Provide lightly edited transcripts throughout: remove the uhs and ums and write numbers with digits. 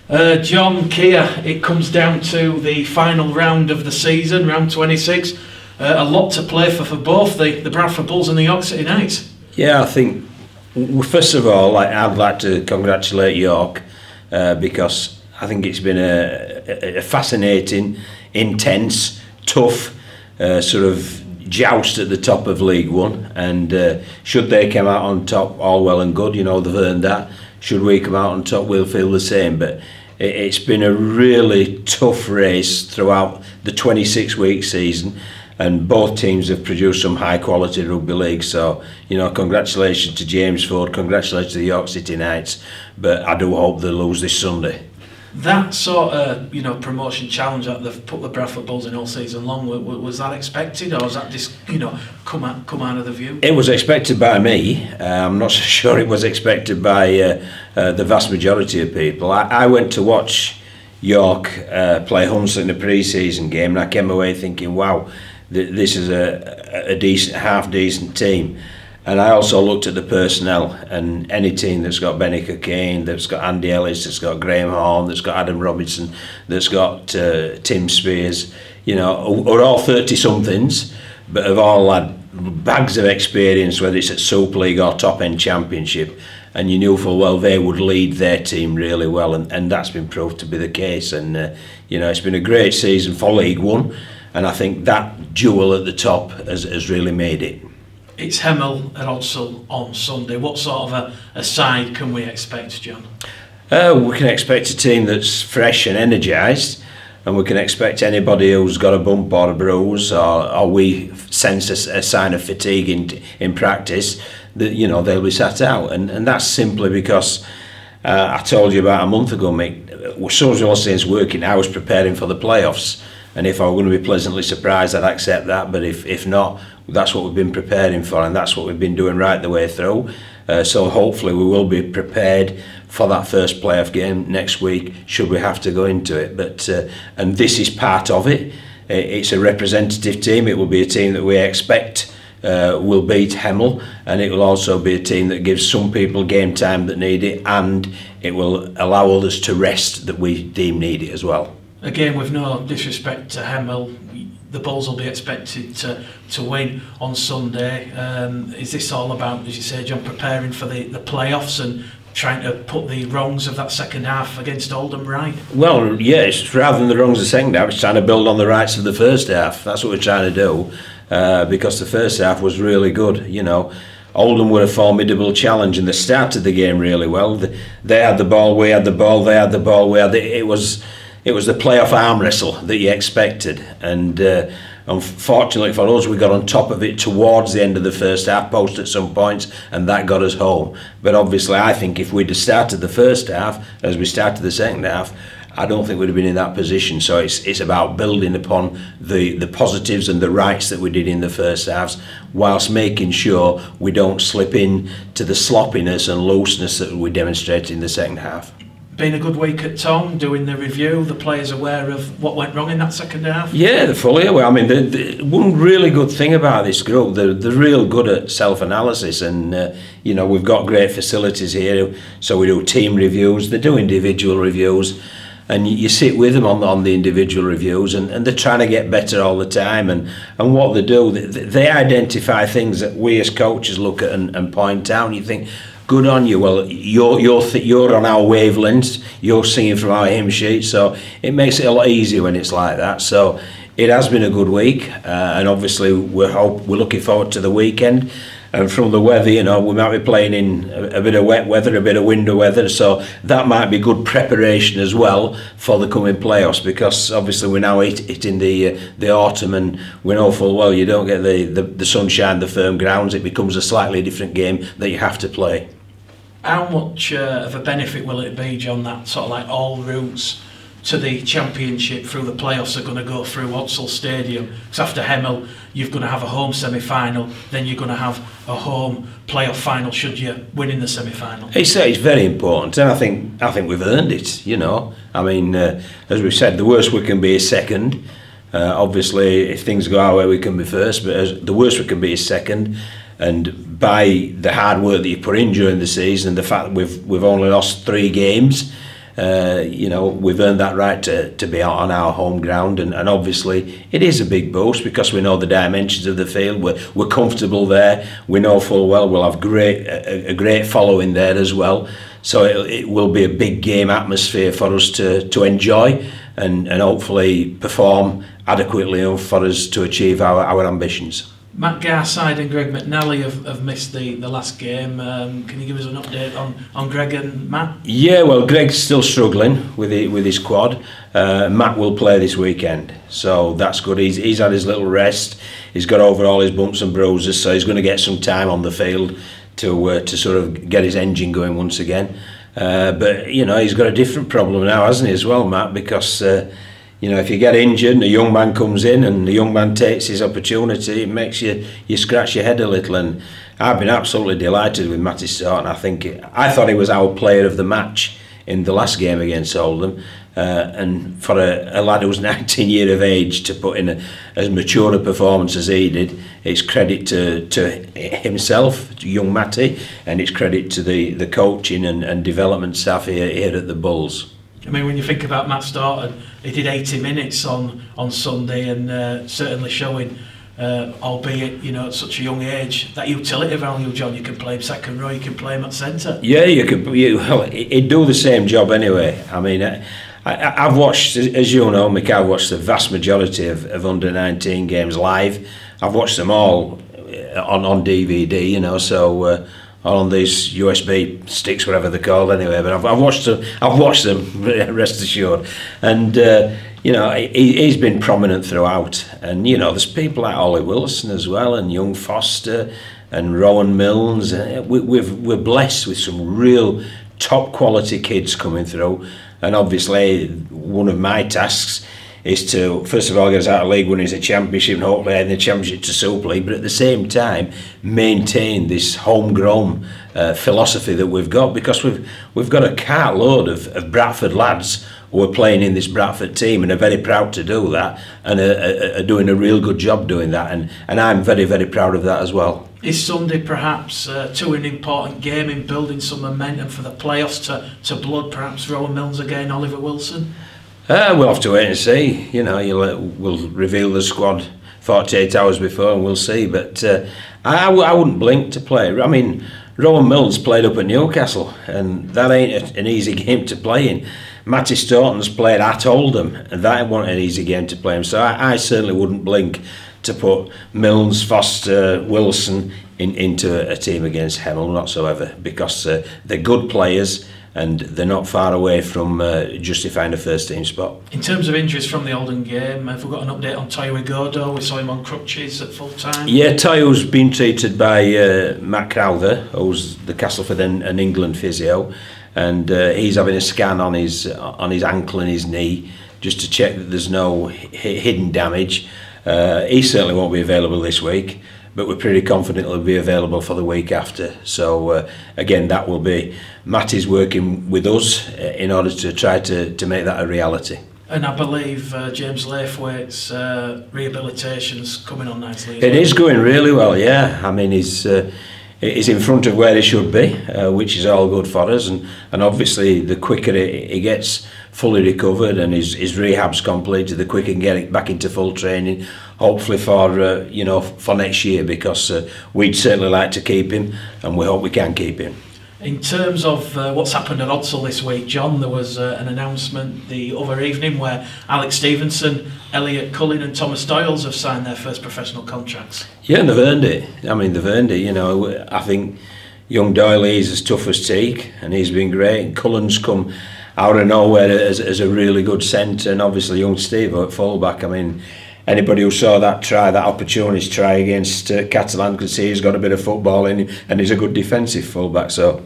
John, Kear, it comes down to the final round of the season, round 26. A lot to play for both the Bradford Bulls and the York City Knights. Yeah, I think, first of all, I'd like to congratulate York because I think it's been a fascinating, intense, tough sort of joust at the top of League One, and should they come out on top, all well and good, you know, they've earned that. Should we come out on top, we'll feel the same. But it's been a really tough race throughout the 26-week season, and both teams have produced some high quality rugby league. So, you know, congratulations to James Ford, congratulations to the York City Knights, but I do hope they lose this Sunday. That sort of, you know, promotion challenge that they've put the Bradford Bulls in all season long, was that expected, or was that just, you know, come out of the view? It was expected by me. I'm not so sure it was expected by the vast majority of people. I went to watch York play Hunslet in a pre-season game, and I came away thinking, wow, this is a decent, half-decent team. And I also looked at the personnel, and any team that's got Benny Cockayne, that's got Andy Ellis, that's got Graham Horn, that's got Adam Robinson, that's got Tim Spears, you know, are all 30-somethings, but have all had bags of experience, whether it's at Super League or top-end championship, and you knew full well they would lead their team really well, and that's been proved to be the case. And you know, it's been a great season for League One, and I think that duel at the top has really made it. It's Hemel and Odsal on Sunday. What sort of a side can we expect, John? We can expect a team that's fresh and energised, and we can expect anybody who's got a bump or a bruise, or we sense a sign of fatigue in practice, that, you know, they'll be sat out, and that's simply because I told you about a month ago, Mick, as soon as I was working, I was preparing for the playoffs. And if I were going to be pleasantly surprised, I'd accept that. But if not, that's what we've been preparing for, and that's what we've been doing right the way through. So hopefully we will be prepared for that first playoff game next week, should we have to go into it. But and this is part of it. It's a representative team. It will be a team that we expect will beat Hemel, and it will also be a team that gives some people game time that need it, and it will allow others to rest that we deem need it as well. Again, with no disrespect to Hemel, the Bulls will be expected to win on Sunday. Is this all about, as you say, John, preparing for the playoffs and trying to put the wrongs of that second half against Oldham right? Well, yes, rather than the wrongs of the second half, it's trying to build on the rights of the first half. That's what we're trying to do, because the first half was really good, you know. Oldham were a formidable challenge, and they started the game really well. They had the ball, we had the ball, they had the ball, we had the... It was the playoff arm wrestle that you expected, and unfortunately for us, we got on top of it towards the end of the first half post at some points, and that got us home. But obviously, I think if we'd have started the first half as we started the second half, I don't think we'd have been in that position. So it's about building upon the positives and the rights that we did in the first halves, whilst making sure we don't slip in to the sloppiness and looseness that we demonstrated in the second half. Been a good week at Tom, doing the review, the players aware of what went wrong in that second half? Yeah, they're fully aware. I mean, the one really good thing about this group, they're real good at self-analysis, and you know, we've got great facilities here, so we do team reviews, they do individual reviews, and you sit with them on the individual reviews, and they're trying to get better all the time, and what they do, they identify things that we as coaches look at and point out, and you think, good on you. Well, you're on our wavelengths. You're singing from our hymn sheet, so it makes it a lot easier when it's like that. So it has been a good week, and obviously we're looking forward to the weekend. And from the weather, you know, we might be playing in a bit of wet weather, a bit of winter weather, so that might be good preparation as well for the coming playoffs, because obviously we're now hitting the autumn, and we know full well you don't get the sunshine, the firm grounds. It becomes a slightly different game that you have to play. How much of a benefit will it be, John, that sort of like all routes to the championship through the playoffs are going to go through Odsal Stadium? Because after Hemel, you're going to have a home semi-final, then you're going to have a home playoff final should you win in the semi-final. It's very important, and I think we've earned it, you know. I mean, as we said, the worst we can be is second. Obviously, if things go our way, we can be first, but the worst we can be is second. And by the hard work that you put in during the season, the fact that we've only lost 3 games, You know, we've earned that right to be out on our home ground, and obviously it is a big boost because we know the dimensions of the field. We're comfortable there. We know full well we'll have a great following there as well. So it will be a big game atmosphere for us to enjoy and hopefully perform adequately enough for us to achieve our ambitions. Matt Garside and Greg McNally have missed the last game. Can you give us an update on Greg and Matt? Yeah, well, Greg's still struggling with his quad. Matt will play this weekend, so that's good. He's had his little rest. He's got over all his bumps and bruises, so he's going to get some time on the field to sort of get his engine going once again. But you know, he's got a different problem now, hasn't he, as well, Matt? Because you know, if you get injured and a young man comes in and the young man takes his opportunity, it makes you scratch your head a little. And I've been absolutely delighted with Matty Staunton. I thought he was our player of the match in the last game against Oldham. And for a lad who's 19 years of age to put in as mature a performance as he did, it's credit to himself, to young Matty, and it's credit to the coaching and development staff here at the Bulls. I mean, when you think about Matt Staunton, he did 80 minutes on Sunday, and certainly showing, albeit you know at such a young age, that utility value, John. You can play him second row, you can play him at centre. Yeah, well, he'd do the same job anyway. I mean, I've watched, as you know, Mick, I've watched the vast majority of under-19 games live. I've watched them all on DVD, you know, so on these USB sticks, whatever they're called anyway, but I've watched them, rest assured. And you know, he's been prominent throughout, and you know, there's people like Ollie Wilson as well, and young Foster and Rowan Milnes. We're blessed with some real top quality kids coming through, and obviously one of my tasks is to first of all get us out of League One into the Championship and hopefully head in the Championship to Super League, but at the same time maintain this homegrown philosophy that we've got, because we've got a cartload of Bradford lads who are playing in this Bradford team and are very proud to do that, and are doing a real good job doing that, and I'm very, very proud of that as well. Is Sunday perhaps to an important game in building some momentum for the playoffs to blood perhaps Rowan Milnes again, Oliver Wilson? We'll have to wait and see. You know, we'll reveal the squad 48 hours before and we'll see. But I wouldn't blink to play. I mean, Rowan Milnes played up at Newcastle, and that ain't an easy game to play in. Matty Staunton's played at Oldham, and that wasn't an easy game to play in. So I certainly wouldn't blink to put Milnes, Foster, Wilson into a team against Hemel whatsoever, because they're good players and they're not far away from justifying a first team spot. In terms of injuries from the Oldham game, have we got an update on Tayo Igodo? We saw him on crutches at full time. Yeah, Tayo's been treated by Matt Crowther, who's the Castleford and England physio, and he's having a scan on his ankle and his knee just to check that there's no hidden damage. He certainly won't be available this week, but we're pretty confident he'll be available for the week after. So again, that will be Matty's working with us in order to try to make that a reality. And I believe James Laithwaite's rehabilitation's coming on nicely. It is going really well, yeah. I mean, he's in front of where he should be, which is all good for us. And obviously, the quicker he gets fully recovered and his rehab's completed, the quicker he can get it back into full training. Hopefully for you know, for next year, because we'd certainly like to keep him, and we hope we can keep him. In terms of what's happened at Odsal this week, John, there was an announcement the other evening where Alex Stevenson, Elliot Cullen and Thomas Doyles have signed their first professional contracts. Yeah, and they've earned it. I mean, they've earned it. You know, I think young Doyle is as tough as teak, and he's been great. And Cullen's come out of nowhere as a really good centre, and obviously young Steve at fullback. I mean, anybody who saw that opportunity try against Catalan could see he's got a bit of football in him, and he's a good defensive fullback. So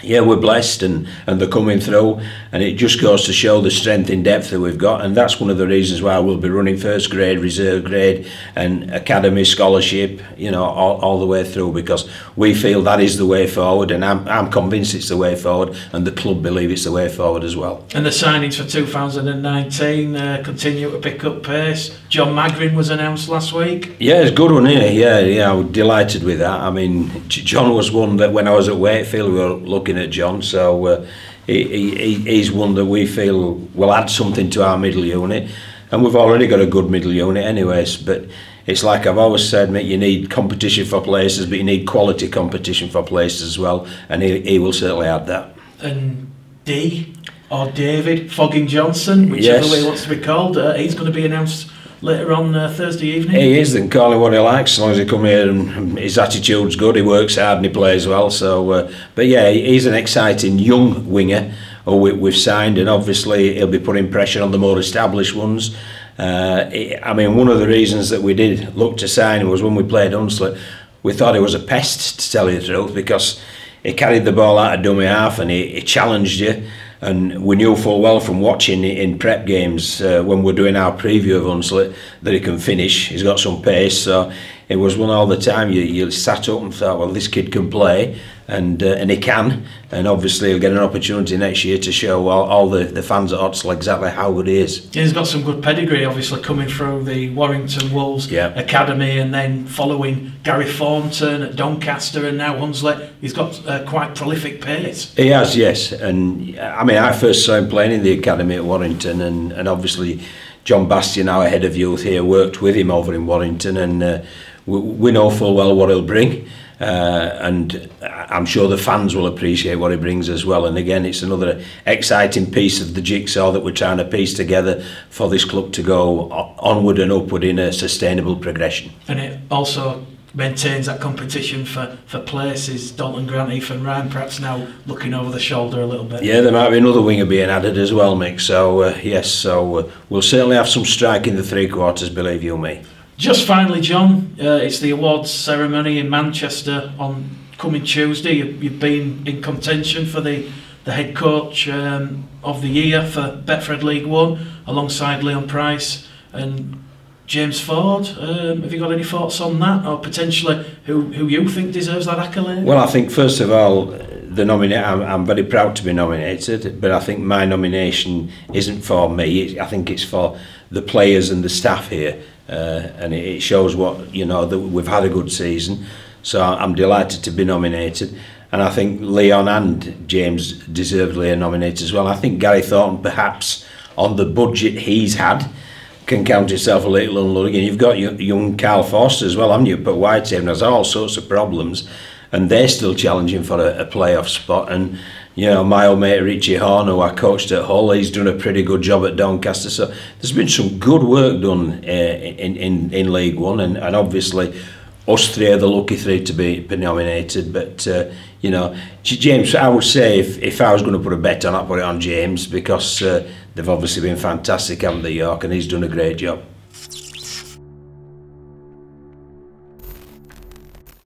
yeah, we're blessed, and they're coming through, and it just goes to show the strength in depth that we've got, and that's one of the reasons why we'll be running first grade, reserve grade and academy scholarship, you know, all the way through, because we feel that is the way forward, and I'm convinced it's the way forward, and the club believe it's the way forward as well. And the signings for 2019 continue to pick up pace. John Magrin was announced last week. Yeah, it's a good one, isn't it? Yeah, I was delighted with that. I mean, John was one that when I was at Wakefield, we were looking at John, so he's one that we feel will add something to our middle unit, and we've already got a good middle unit anyways, but it's like I've always said, mate, you need competition for places, but you need quality competition for places as well, and he will certainly add that. And D, or David Fogging Johnson, whichever way he wants to be called, he's going to be announced later on Thursday evening. He is, then call him what he likes, as long as he come here and his attitude's good, he works hard and he plays well. So, but yeah, he's an exciting young winger who we've signed, and obviously he'll be putting pressure on the more established ones. I mean, one of the reasons that we did look to sign him was when we played Hunslet, we thought he was a pest, to tell you the truth, because he carried the ball out of dummy half and he challenged you. And we knew full well from watching in prep games when we're doing our preview of Hunslet that he can finish. He's got some pace, so it was one all the time. You sat up and thought, well, this kid can play, and he can. And obviously he'll get an opportunity next year to show all the fans at Odsal exactly how good he is. Yeah, he's got some good pedigree, obviously, coming through the Warrington Wolves Academy and then following Gary Thornton at Doncaster and now Hunslet. He's got quite prolific pace. He has, yes. And I mean, I first saw him playing in the academy at Warrington, and obviously John Bastian, our head of youth here, worked with him over in Warrington, and we know full well what he'll bring. And I'm sure the fans will appreciate what he brings as well. And again, it's another exciting piece of the jigsaw that we're trying to piece together for this club to go onward and upward in a sustainable progression. And it also maintains that competition for places. Dalton Grant, Ethan Ryan perhaps now looking over the shoulder a little bit. Yeah, there might be another winger being added as well, Mick. So yes, so we'll certainly have some strike in the three quarters, believe you me. Just finally, John, it's the awards ceremony in Manchester on coming Tuesday. You've been in contention for the head coach of the year for Betfred League One, alongside Leon Price and James Ford. Have you got any thoughts on that, or potentially who you think deserves that accolade? Well, I think first of all, I'm very proud to be nominated, but I think my nomination isn't for me. I think it's for the players and the staff here. And it shows what, you know, that we've had a good season, so I'm delighted to be nominated, and I think Leon and James deservedly are nominated as well. I think Gary Thornton, perhaps on the budget he's had, can count himself a little unlucky. And you've got young Carl Forster as well, haven't you? But Whitehaven has all sorts of problems, and they're still challenging for a playoff spot. And you know, my old mate Richie Horn, who I coached at Hull, he's done a pretty good job at Doncaster. So there's been some good work done in League One, and obviously us three are the lucky three to be nominated. But you know, James, I would say if I was going to put a bet on, I'd put it on James, because they've obviously been fantastic, haven't they, York, and he's done a great job.